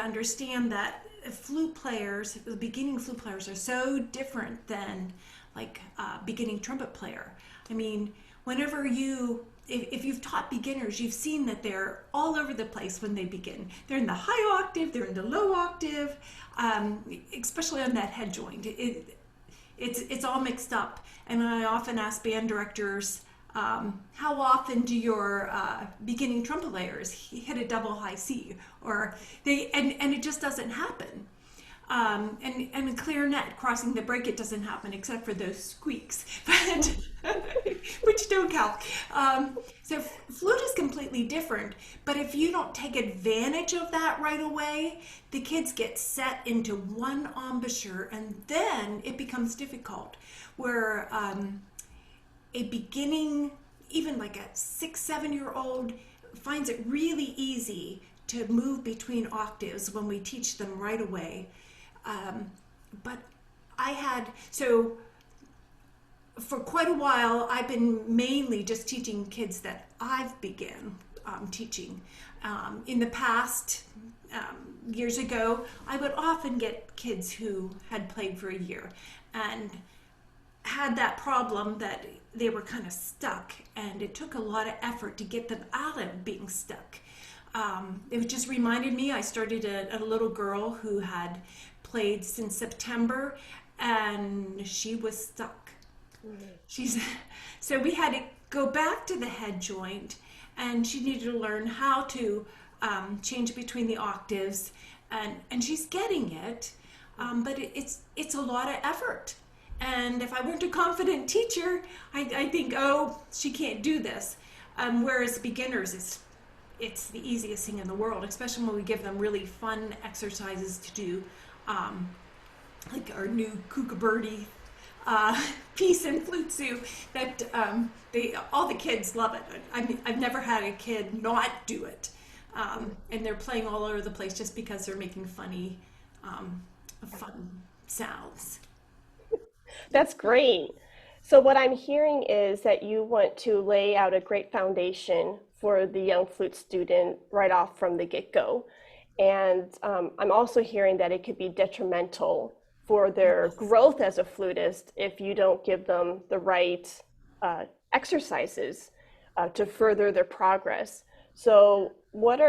understand that flute players, the beginning flute players, are so different than like a beginning trumpet player. I mean, whenever if you've taught beginners, you've seen that they're all over the place when they begin. They're in the high octave, they're in the low octave, especially on that head joint. It's all mixed up. And I often ask band directors, how often do your beginning trumpet players hit a double high C? Or and it just doesn't happen. And a clarinet crossing the break, it doesn't happen except for those squeaks, but which don't count. So flute is completely different, but if you don't take advantage of that right away, the kids get set into one embouchure, and then it becomes difficult. Where a beginning, even like a 6-7-year-old, finds it really easy to move between octaves when we teach them right away. But for quite a while, I've been mainly just teaching kids that I've began teaching. In the past, years ago, I would often get kids who had played for a year and had that problem that they were kind of stuck, and it took a lot of effort to get them out of being stuck. It just reminded me, I started a little girl who had played since September, and she was stuck. So we had to go back to the head joint, and she needed to learn how to change between the octaves, and she's getting it, but it's a lot of effort. And if I weren't a confident teacher, I think, oh, she can't do this. Whereas beginners, it's the easiest thing in the world, especially when we give them really fun exercises to do, like our new Kookaburra piece in Flute Zoo, that all the kids love it. I've never had a kid not do it, and they're playing all over the place just because they're making funny, fun sounds. That's great. So what I'm hearing is that you want to lay out a great foundation for the young flute student right off from the get-go. And I'm also hearing that it could be detrimental for their growth as a flutist if you don't give them the right exercises to further their progress. So what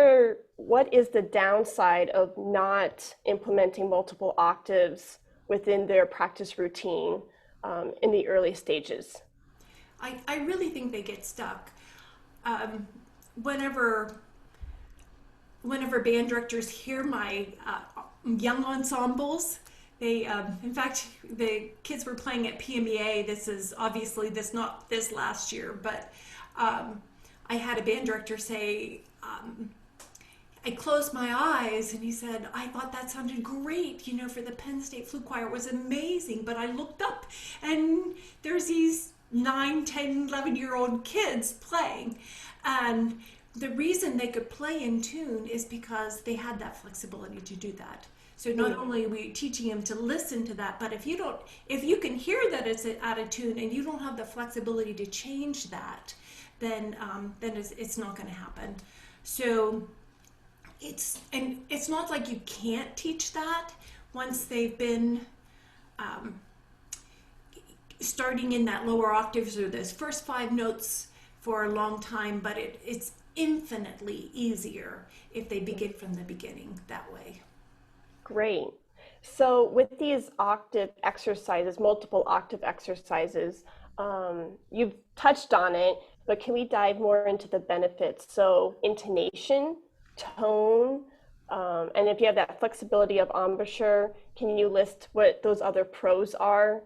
is the downside of not implementing multiple octaves within their practice routine in the early stages? I really think they get stuck. Whenever band directors hear my young ensembles, in fact, the kids were playing at PMEA. This is obviously not this last year, but I had a band director say, I closed my eyes, and he said, I thought that sounded great, for the Penn State Flute Choir. It was amazing, but I looked up, and there's these 9, 10, 11-year-old kids playing, and the reason they could play in tune is because they had that flexibility to do that. So not only are we teaching them to listen to that, but if you can hear that it's out of tune and you don't have the flexibility to change that, then it's not going to happen. So it's not like you can't teach that once they've been starting in that lower octaves or those first 5 notes for a long time, but it's infinitely easier if they begin from the beginning that way. Great. So with these octave exercises, multiple octave exercises, you've touched on it, but can we dive more into the benefits? So intonation, tone, and if you have that flexibility of embouchure, can you list what those other pros are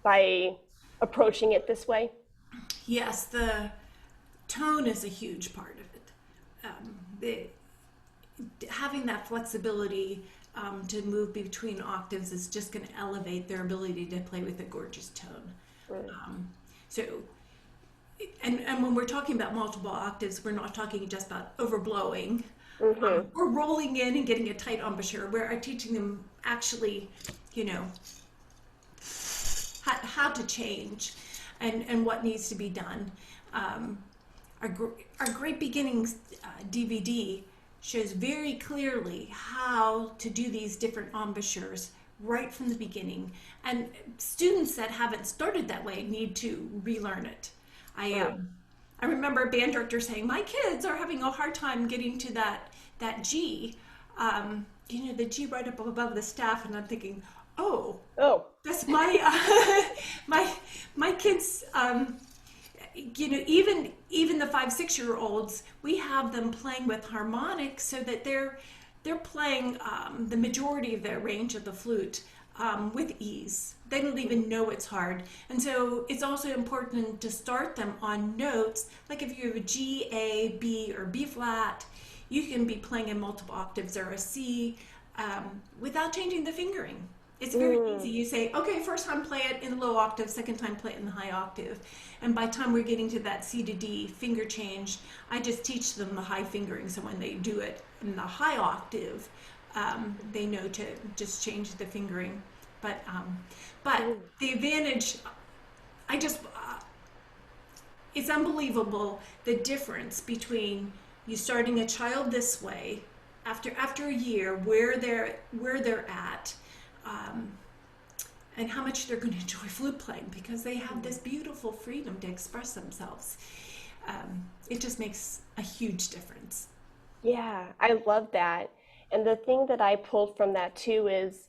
by approaching it this way? Yes, the tone is a huge part of it. Having that flexibility to move between octaves is just going to elevate their ability to play with a gorgeous tone. Right. And when we're talking about multiple octaves, we're not talking just about overblowing or rolling in and getting a tight embouchure. We're teaching them actually, how to change and what needs to be done. Our Great Beginnings DVD shows very clearly how to do these different embouchures right from the beginning. And students that haven't started that way need to relearn it. I Right. um, I remember a band director saying, "My kids are having a hard time getting to that G, the G right up above the staff." And I'm thinking, "Oh, Oh, that's my my kids." Even the 5, 6 year olds, we have them playing with harmonics so that they're playing the majority of their range of the flute with ease. They don't even know it's hard. And so it's also important to start them on notes. Like if you have a G, A, B, or B flat, you can be playing in multiple octaves or a C without changing the fingering. It's very easy. mm, You say, okay, first time play it in the low octave, second time play it in the high octave. And by the time we're getting to that C to D finger change, I just teach them the high fingering. So when they do it in the high octave, they know to just change the fingering. But mm. the advantage, it's unbelievable the difference between you starting a child this way after a year where they're at, um, and how much they're going to enjoy flute playing because they have this beautiful freedom to express themselves. It just makes a huge difference. Yeah, I love that. And the thing that I pulled from that too is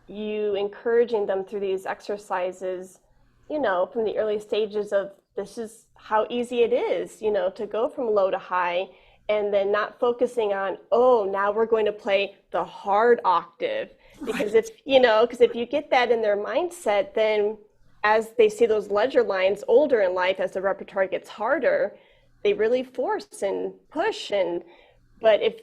you encouraging them through these exercises, from the early stages of this is how easy it is, to go from low to high, and then not focusing on, oh, now we're going to play the hard octave. Because Right. if you get that in their mindset, then as they see those ledger lines older in life, as the repertoire gets harder, they really force and push. But if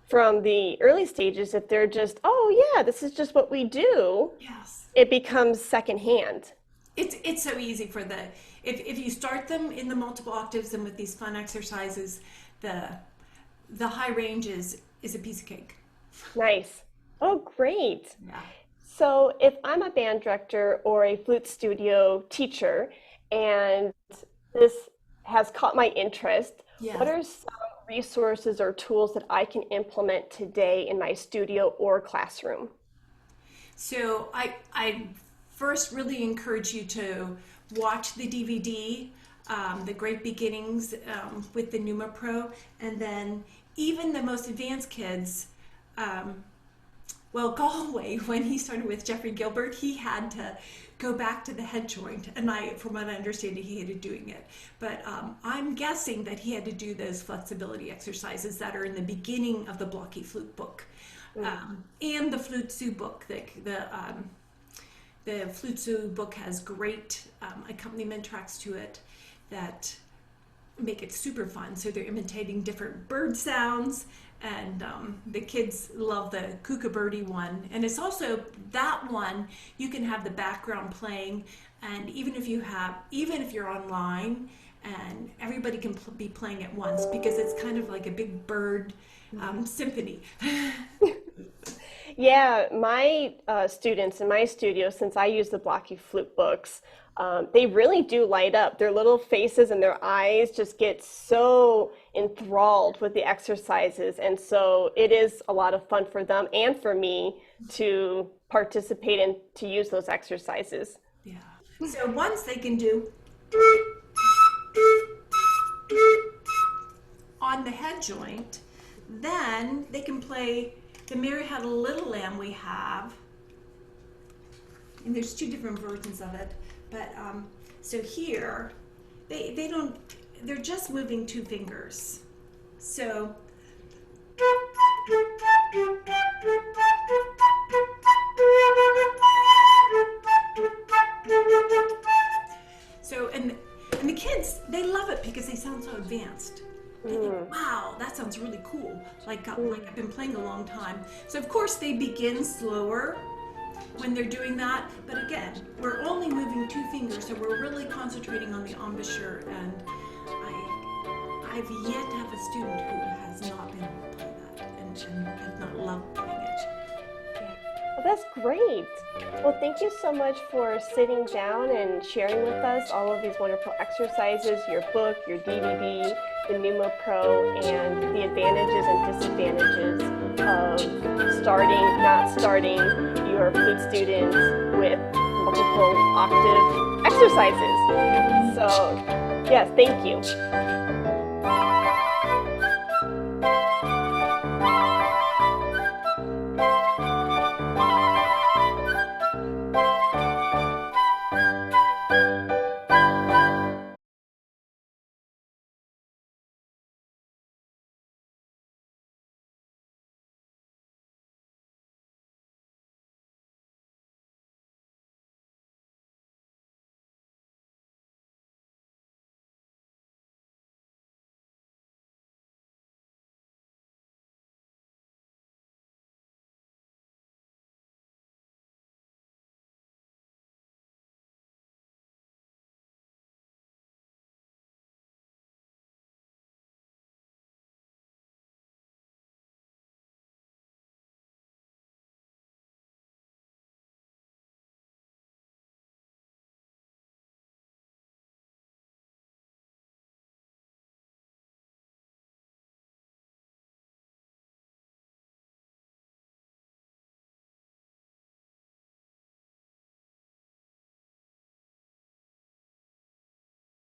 from the early stages, if they're just, oh yeah, this is just what we do, Yes. it becomes secondhand. It's so easy for if you start them in the multiple octaves and with these fun exercises, the the high range is a piece of cake. Nice. Oh, great. Yeah. So if I'm a band director or a flute studio teacher and this has caught my interest, what Yes. are some resources or tools that I can implement today in my studio or classroom? So I first really encourage you to watch the DVD, The Great Beginnings with the Numa Pro, and then even the most advanced kids. Um, well, Galway, when he started with Jeffrey Gilbert, he had to go back to the head joint, and from what I understand, he hated doing it. But I'm guessing that he had to do those flexibility exercises that are in the beginning of the Blocky Flute book, Mm. and the Flute Zoo book. The Flute Zoo book has great accompaniment tracks to it that make it super fun. So they're imitating different bird sounds, and the kids love the kookaburra one. And it's also that one you can have the background playing, and even if you're online, and everybody can be playing at once because it's kind of like a big bird symphony. Yeah, my students in my studio, since I use the Blocky Flute books, they really do light up. Their little faces and their eyes just get so enthralled with the exercises. And so it is a lot of fun for them and for me to participate and to use those exercises. Yeah. So once they can do on the head joint, then they can play the Mary Had a Little Lamb we have. And there's two different versions of it. But so here, they don't, they're just moving two fingers. So and the kids, they love it because they sound so advanced. They think, Mm, wow, that sounds really cool. Like mm. I've been playing a long time. So of course they begin slower when they're doing that. But again, we're only moving two fingers, so we're really concentrating on the embouchure. And I've yet to have a student who has not been able to play that and has not loved playing it. Yeah. Well, that's great. Well, thank you so much for sitting down and sharing with us all of these wonderful exercises, your book, your DVD, the Numa Pro, and the advantages and disadvantages of starting, not starting your flute students with multiple octave exercises. So, yes, thank you.